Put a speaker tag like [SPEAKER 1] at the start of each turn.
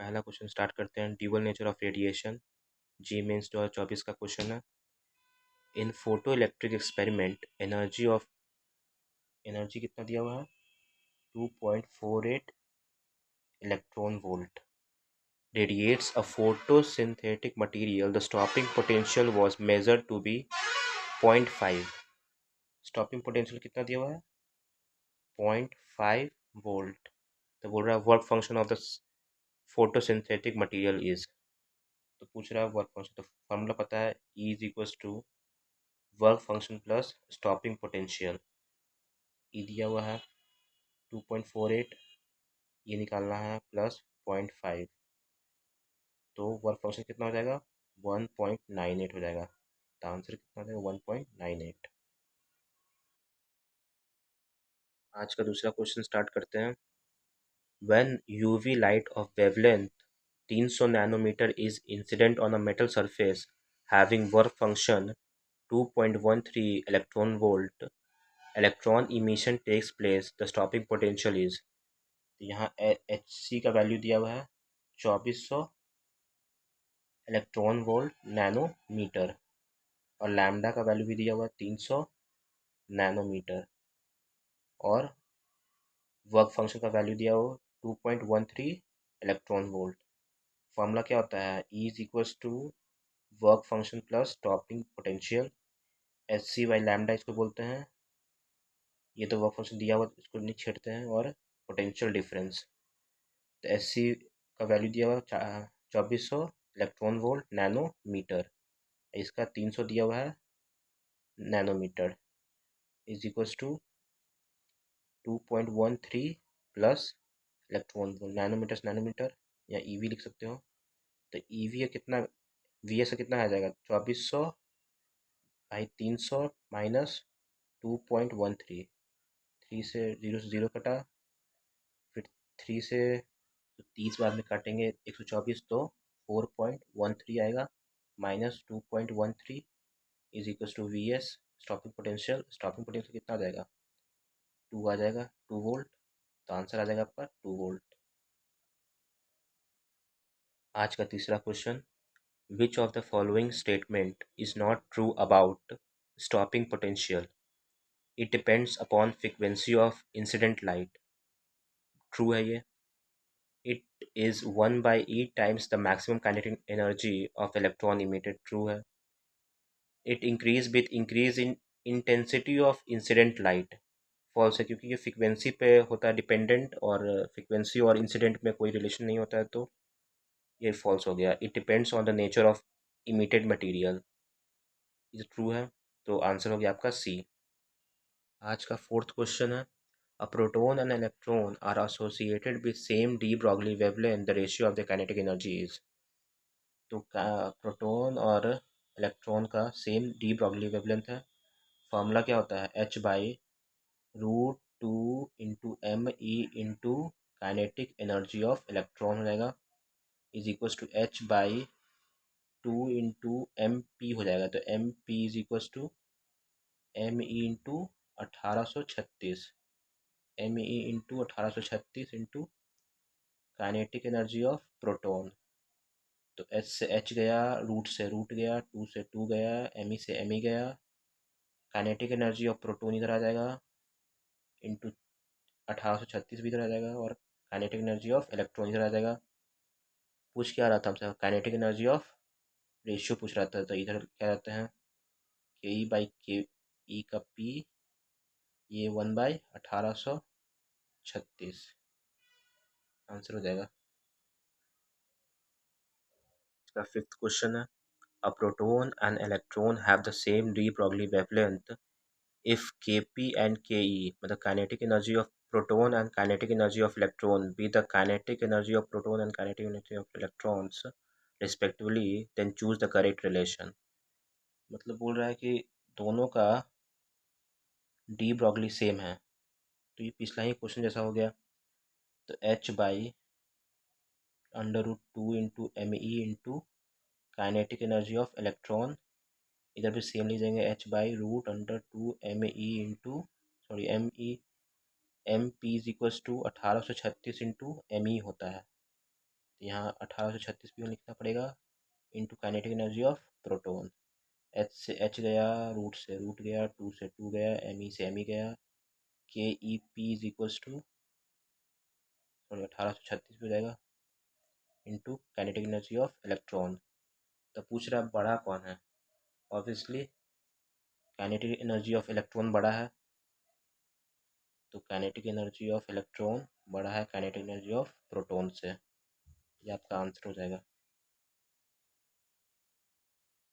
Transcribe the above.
[SPEAKER 1] पहला question start करते हैं। Dual nature of radiation, JEE Mains 2024 का क्वेश्चन है। In photoelectric experiment energy कितना दिया हुआ है 2.48 electron volt radiates a photosynthetic material. The stopping potential was measured to be 0.5. Stopping potential कितना दिया हुआ है 0.5 वोल्ट। तो बोल रहा है work function of the photosynthetic material is, तो पूछ रहा है वर्क फंक्शन। तो फॉर्मूला पता है E is equals to work function plus stopping potential. E दिया हुआ है 2.48, ये निकालना है प्लस 0.5, तो वर्क फंक्शन कितना हो जाएगा 1.98 हो जाएगा। तो आंसर कितना हो जाएगा 1.98। आज का दूसरा क्वेश्चन स्टार्ट करते हैं। When UV light of wavelength 300 nanometre is incident on a metal surface having work function 2.13 electron volt, electron emission takes place, the stopping potential is. यहाँ एच सी का वैल्यू दिया हुआ है 2400 इलेक्ट्रॉन वोल्ट नैनोमीटर, और lambda का value भी दिया हुआ है 300 नैनोमीटर, और वर्क फंक्शन का वैल्यू दिया हो 2.13 इलेक्ट्रॉन वोल्ट। फॉर्मूला क्या होता है E is equals to work function plus stopping potential, H C by lambda इसको बोलते हैं। ये तो वर्क फंक्शन दिया हुआ, इसको नहीं छेड़ते हैं, और पोटेंशियल डिफरेंस। तो एच सी का वैल्यू दिया हुआ 2400 इलेक्ट्रॉन वोल्ट नैनोमीटर, इसका 300 दिया हुआ है nanometre, is equals to 2.13 plus electron volt, nanometre से नैनोमीटर या ईवी लिख सकते हो। तो ईवी कितना, वी एस कितना आ जाएगा 2400 बाई 300 माइनस 2.13, 3 से ज़ीरो कटा, फिर 3 से तो 30 बाद में काटेंगे 124, तो 4.13 आएगा minus 2.13 is equal to V S stopping potential कितना आ जाएगा 2 आ जाएगा, 2 वोल्ट। तो आंसर आ जाएगा आपका 2 वोल्ट। आज का तीसरा question, which of the following statement is not true about stopping potential, it depends upon frequency of incident light. True है ये। It is 1/e times the maximum kinetic energy of electron emitted. True है। It increase with increase in intensity of incident light. False है, क्योंकि ये frequency पे होता है dependent, और फ्रिक्वेंसी और इंसिडेंट में कोई रिलेशन नहीं होता है, तो ये फॉल्स हो गया। It depends on the nature of emitted material, ये ट्रू है। तो आंसर हो गया आपका सी। आज का फोर्थ क्वेश्चन है, a proton and electron are associated with same de Broglie wavelength, the ratio of the kinetic energy is। तो प्रोटॉन और इलेक्ट्रॉन का सेम डी ब्रॉगली वेवलेंथ है। फार्मूला क्या होता है h/√2 into M E into kinetic energy of electron हो जाएगा, is equals to h/2 into M P हो जाएगा। तो M P is equals to M E into 1836, M E into 1836 into kinetic energy of proton. तो H से H गया, root से root गया, टू से टू गया, एम ई से एम ई गया, काइनेटिक एनर्जी ऑफ प्रोटॉन इधर आ जाएगा इंटू 1836 भी इधर आ जाएगा, और काइनेटिक एनर्जी ऑफ इलेक्ट्रॉन इधर आ जाएगा। पूछ क्या रहा था हमसे, काइनेटिक एनर्जी ऑफ रेशियो पूछ रहा था। तो इधर क्या रहते हैं के ई बाई के ई का पी, ये 1/1836 आंसर हो जाएगा। इसका फिफ्थ क्वेश्चन है, a proton and electron have the same de Broglie wavelength if Kp and Ke, मतलब kinetic energy of proton and kinetic energy of electron be the kinetic energy of proton and kinetic energy of electrons respectively, then choose the correct relation। मतलब बोल रहा है कि दोनों का de Broglie same है, तो ये पिछला ही क्वेश्चन जैसा हो गया। तो h/√2 into M E into kinetic energy of electron, इधर भी सेम ले जाएंगे, h/√2 M E into sorry M E, M P is equals to 1836 into M E होता है। तो यहाँ 1836 भी लिखना पड़ेगा into kinetic energy of proton. H से एच गया, रूट गया, टू से टू गया, एम ई से एम ई गया, K E P is equals to sorry 1836 भी हो जाएगा into kinetic energy of electron. तो पूछ रहा है बड़ा कौन है। Obviously kinetic energy of electron बड़ा है, तो काइनेटिक एनर्जी ऑफ इलेक्ट्रॉन बड़ा है काइनेटिक एनर्जी ऑफ प्रोटॉन से। ये आपका आंसर हो जाएगा।